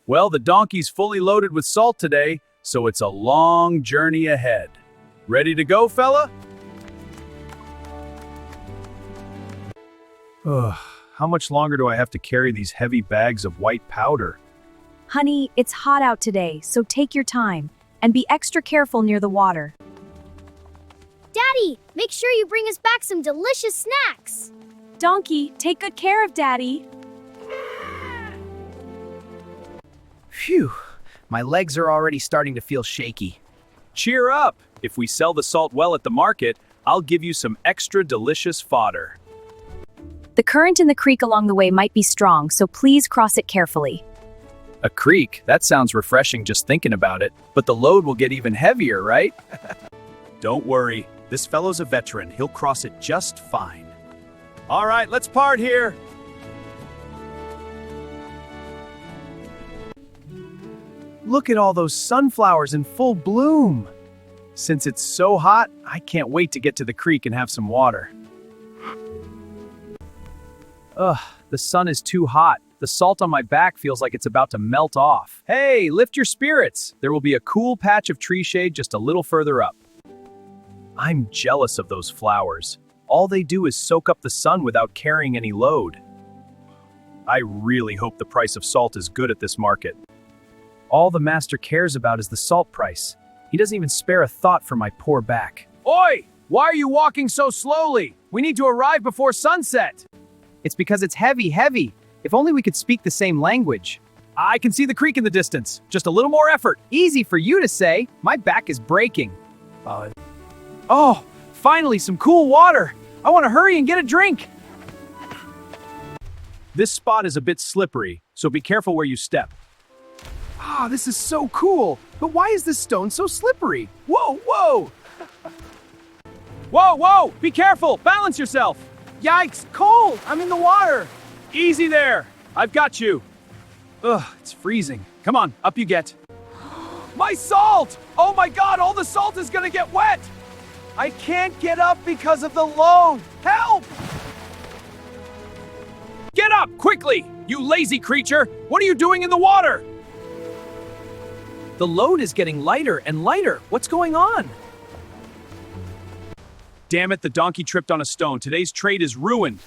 Well, the donkey's fully loaded with salt today, so it's a long journey ahead. Ready to go, fella? Ugh, how much longer do I have to carry these heavy bags of white powder? Honey, it's hot out today, so take your time and be extra careful near the water. Daddy, make sure you bring us back some delicious snacks. Donkey, take good care of Daddy. Phew, my legs are already starting to feel shaky. Cheer up! If we sell the salt well at the market, I'll give you some extra delicious fodder. The current in the creek along the way might be strong, so please cross it carefully. A creek? That sounds refreshing just thinking about it, but the load will get even heavier, right? Don't worry, this fellow's a veteran. He'll cross it just fine. All right, let's part here. Look at all those sunflowers in full bloom. Since it's so hot, I can't wait to get to the creek and have some water. Ugh, the sun is too hot. The salt on my back feels like it's about to melt off. Hey, lift your spirits. There will be a cool patch of tree shade just a little further up. I'm jealous of those flowers. All they do is soak up the sun without carrying any load. I really hope the price of salt is good at this market. All the master cares about is the salt price. He doesn't even spare a thought for my poor back. Oi! Why are you walking so slowly? We need to arrive before sunset. It's because it's heavy. If only we could speak the same language. I can see the creek in the distance. Just a little more effort. Easy for you to say. My back is breaking. Oh, finally some cool water. I want to hurry and get a drink. This spot is a bit slippery, so be careful where you step. Ah, this is so cool. But why is this stone so slippery? Whoa! Whoa! Be careful! Balance yourself! Yikes, cold! I'm in the water. Easy there! I've got you! Ugh, it's freezing. Come on, up you get. My salt! Oh my god, all the salt is gonna get wet! I can't get up because of the load. Help! Get up, quickly! You lazy creature! What are you doing in the water? The load is getting lighter and lighter. What's going on? Damn it, the donkey tripped on a stone. Today's trade is ruined.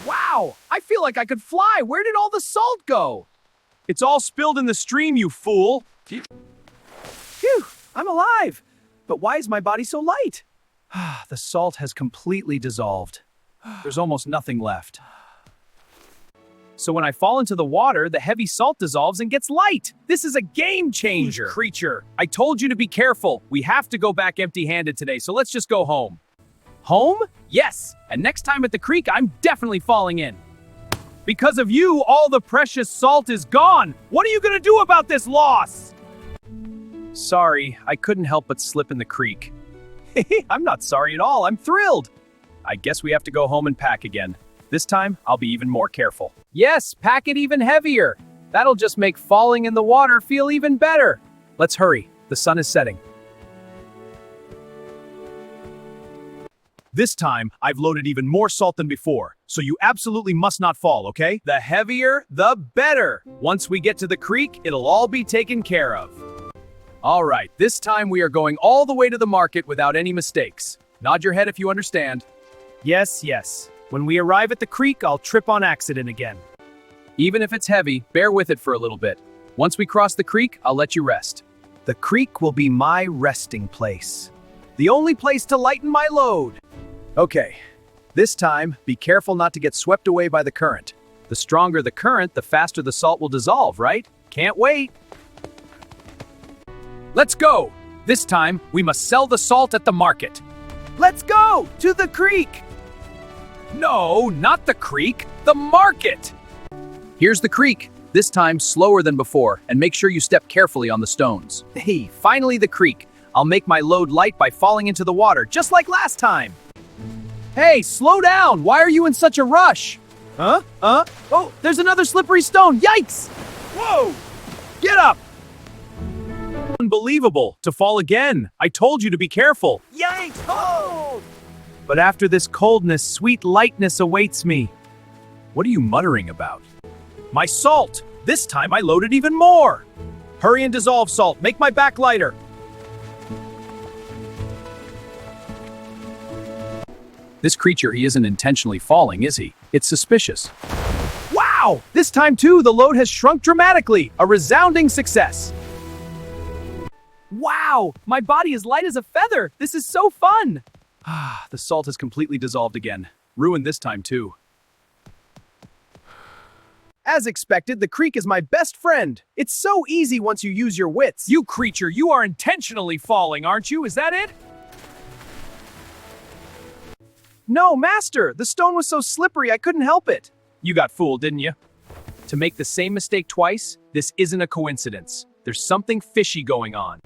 Wow, I feel like I could fly. Where did all the salt go? It's all spilled in the stream, you fool! Phew, I'm alive. But why is my body so light? The salt has completely dissolved. There's almost nothing left. So when I fall into the water, the heavy salt dissolves and gets light. This is a game changer. Creature, I told you to be careful. We have to go back empty-handed today, so let's just go home. Home? Yes, and next time at the creek, I'm definitely falling in. Because of you, all the precious salt is gone. What are you gonna do about this loss? Sorry, I couldn't help but slip in the creek. I'm not sorry at all, I'm thrilled. I guess we have to go home and pack again. This time, I'll be even more careful. Yes, pack it even heavier. That'll just make falling in the water feel even better. Let's hurry, the sun is setting. This time, I've loaded even more salt than before, so you absolutely must not fall, okay? The heavier, the better. Once we get to the creek, it'll all be taken care of. All right, this time we are going all the way to the market without any mistakes. Nod your head if you understand. Yes. When we arrive at the creek, I'll trip on accident again. Even if it's heavy, bear with it for a little bit. Once we cross the creek, I'll let you rest. The creek will be my resting place. The only place to lighten my load. Okay, this time, be careful not to get swept away by the current. The stronger the current, the faster the salt will dissolve, right? Can't wait. Let's go! This time, we must sell the salt at the market. Let's go! To the creek! No, not the creek, the market! Here's the creek, this time slower than before, and make sure you step carefully on the stones. Hey, finally the creek. I'll make my load light by falling into the water, just like last time. Hey, slow down! Why are you in such a rush? Huh? Oh, there's another slippery stone! Yikes! Whoa! Get up! Unbelievable, to fall again. I told you to be careful. Yikes! Oh! But after this coldness, sweet lightness awaits me. What are you muttering about? My salt! This time I loaded even more. Hurry and dissolve salt. Make my back lighter. This creature, he isn't intentionally falling, is he? It's suspicious. Wow! This time too, the load has shrunk dramatically. A resounding success. Wow! My body is light as a feather. This is so fun. Ah, the salt has completely dissolved again. Ruined this time too. As expected, the creek is my best friend. It's so easy once you use your wits. You creature, you are intentionally falling, aren't you? Is that it? No, master! The stone was so slippery I couldn't help it. You got fooled, didn't you? To make the same mistake twice, this isn't a coincidence. There's something fishy going on.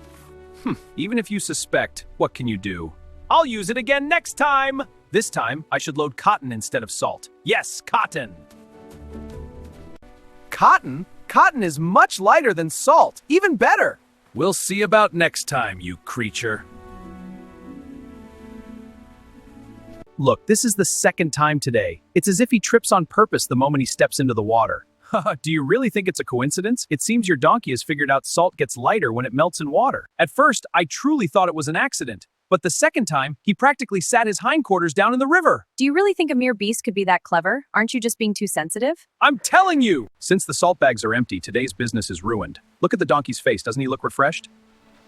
Even if you suspect, what can you do? I'll use it again next time! This time, I should load cotton instead of salt. Yes, cotton! Cotton? Cotton is much lighter than salt. Even better! We'll see about next time, you creature. Look, this is the second time today. It's as if he trips on purpose the moment he steps into the water. Do you really think it's a coincidence? It seems your donkey has figured out salt gets lighter when it melts in water. At first, I truly thought it was an accident. But the second time, he practically sat his hindquarters down in the river. Do you really think a mere beast could be that clever? Aren't you just being too sensitive? I'm telling you! Since the salt bags are empty, today's business is ruined. Look at the donkey's face. Doesn't he look refreshed?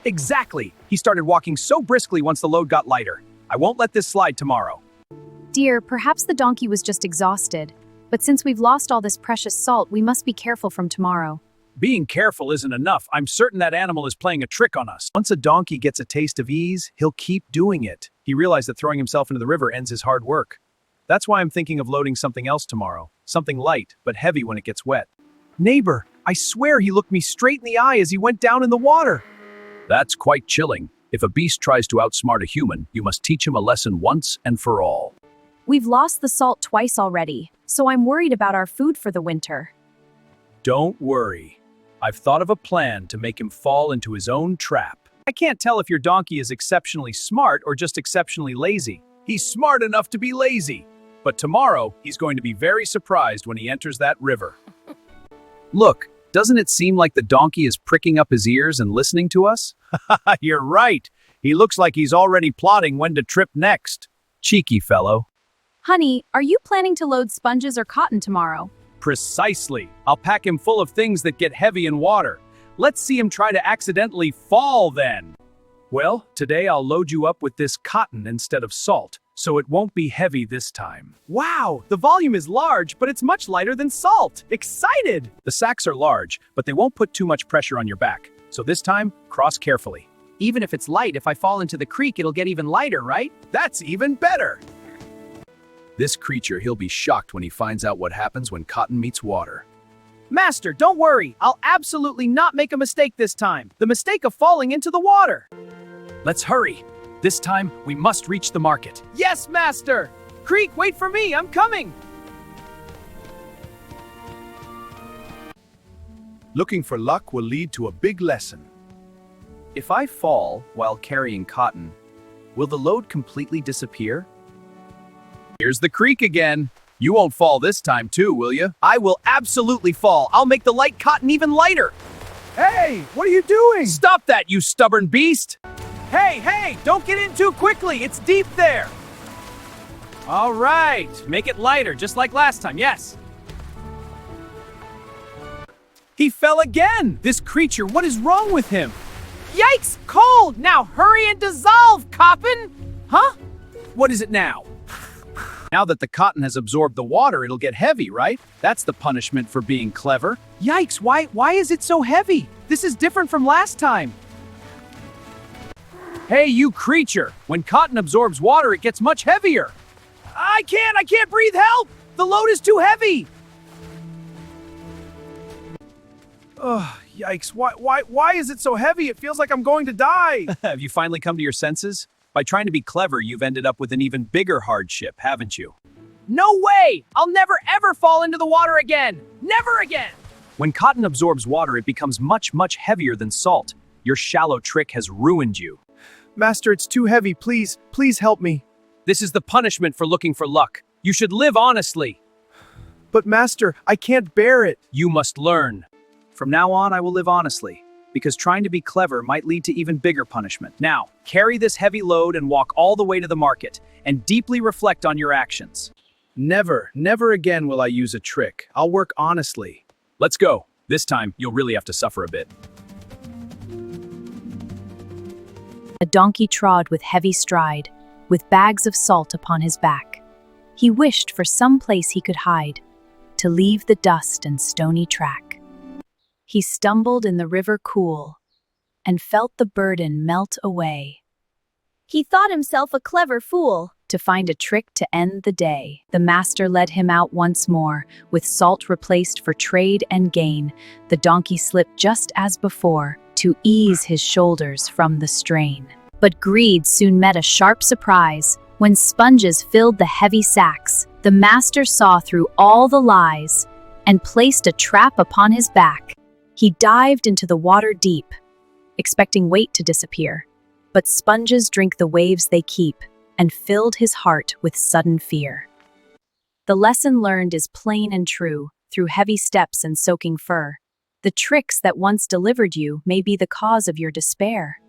Exactly! He started walking so briskly once the load got lighter. I won't let this slide tomorrow. Dear, perhaps the donkey was just exhausted. But since we've lost all this precious salt, we must be careful from tomorrow. Being careful isn't enough. I'm certain that animal is playing a trick on us. Once a donkey gets a taste of ease, he'll keep doing it. He realized that throwing himself into the river ends his hard work. That's why I'm thinking of loading something else tomorrow. Something light, but heavy when it gets wet. Neighbor, I swear he looked me straight in the eye as he went down in the water. That's quite chilling. If a beast tries to outsmart a human, you must teach him a lesson once and for all. We've lost the salt twice already, so I'm worried about our food for the winter. Don't worry. I've thought of a plan to make him fall into his own trap. I can't tell if your donkey is exceptionally smart or just exceptionally lazy. He's smart enough to be lazy. But tomorrow, he's going to be very surprised when he enters that river. Look, doesn't it seem like the donkey is pricking up his ears and listening to us? You're right. He looks like he's already plotting when to trip next. Cheeky fellow. Honey, are you planning to load sponges or cotton tomorrow? Precisely. I'll pack him full of things that get heavy in water. Let's see him try to accidentally fall then. Well, today I'll load you up with this cotton instead of salt, so it won't be heavy this time. Wow, the volume is large, but it's much lighter than salt. Excited! The sacks are large, but they won't put too much pressure on your back. So this time, cross carefully. Even if it's light, if I fall into the creek, it'll get even lighter, right? That's even better! This creature, he'll be shocked when he finds out what happens when cotton meets water. Master, don't worry. I'll absolutely not make a mistake this time. The mistake of falling into the water. Let's hurry. This time, we must reach the market. Yes, Master! Creek, wait for me. I'm coming. Looking for luck will lead to a big lesson. If I fall while carrying cotton, will the load completely disappear? Here's the creek again. You won't fall this time too, will you? I will absolutely fall. I'll make the light cotton even lighter. Hey, what are you doing? Stop that, you stubborn beast! Hey, don't get in too quickly. It's deep there. All right, make it lighter, just like last time, yes. He fell again! This creature, what is wrong with him? Yikes, cold! Now hurry and dissolve, Coppin! Huh? What is it now? Now that the cotton has absorbed the water, it'll get heavy, right? That's the punishment for being clever. Yikes, why is it so heavy? This is different from last time. Hey, you creature! When cotton absorbs water, it gets much heavier. I can't breathe, help! The load is too heavy! Ugh, yikes, why is it so heavy? It feels like I'm going to die. Have you finally come to your senses? By trying to be clever, you've ended up with an even bigger hardship, haven't you? No way! I'll never ever fall into the water again! Never again! When cotton absorbs water, it becomes much, much heavier than salt. Your shallow trick has ruined you. Master, it's too heavy. Please help me. This is the punishment for looking for luck. You should live honestly. But Master, I can't bear it. You must learn. From now on, I will live honestly, because trying to be clever might lead to even bigger punishment. Now, carry this heavy load and walk all the way to the market, and deeply reflect on your actions. Never, never again will I use a trick. I'll work honestly. Let's go. This time, you'll really have to suffer a bit. A donkey trod with heavy stride, with bags of salt upon his back. He wished for some place he could hide, to leave the dust and stony track. He stumbled in the river cool, and felt the burden melt away. He thought himself a clever fool. To find a trick to end the day, the master led him out once more, with salt replaced for trade and gain. The donkey slipped just as before, to ease his shoulders from the strain. But greed soon met a sharp surprise. When sponges filled the heavy sacks, the master saw through all the lies, and placed a trap upon his back. He dived into the water deep, expecting weight to disappear. But sponges drink the waves they keep, and filled his heart with sudden fear. The lesson learned is plain and true, through heavy steps and soaking fur. The tricks that once delivered you may be the cause of your despair.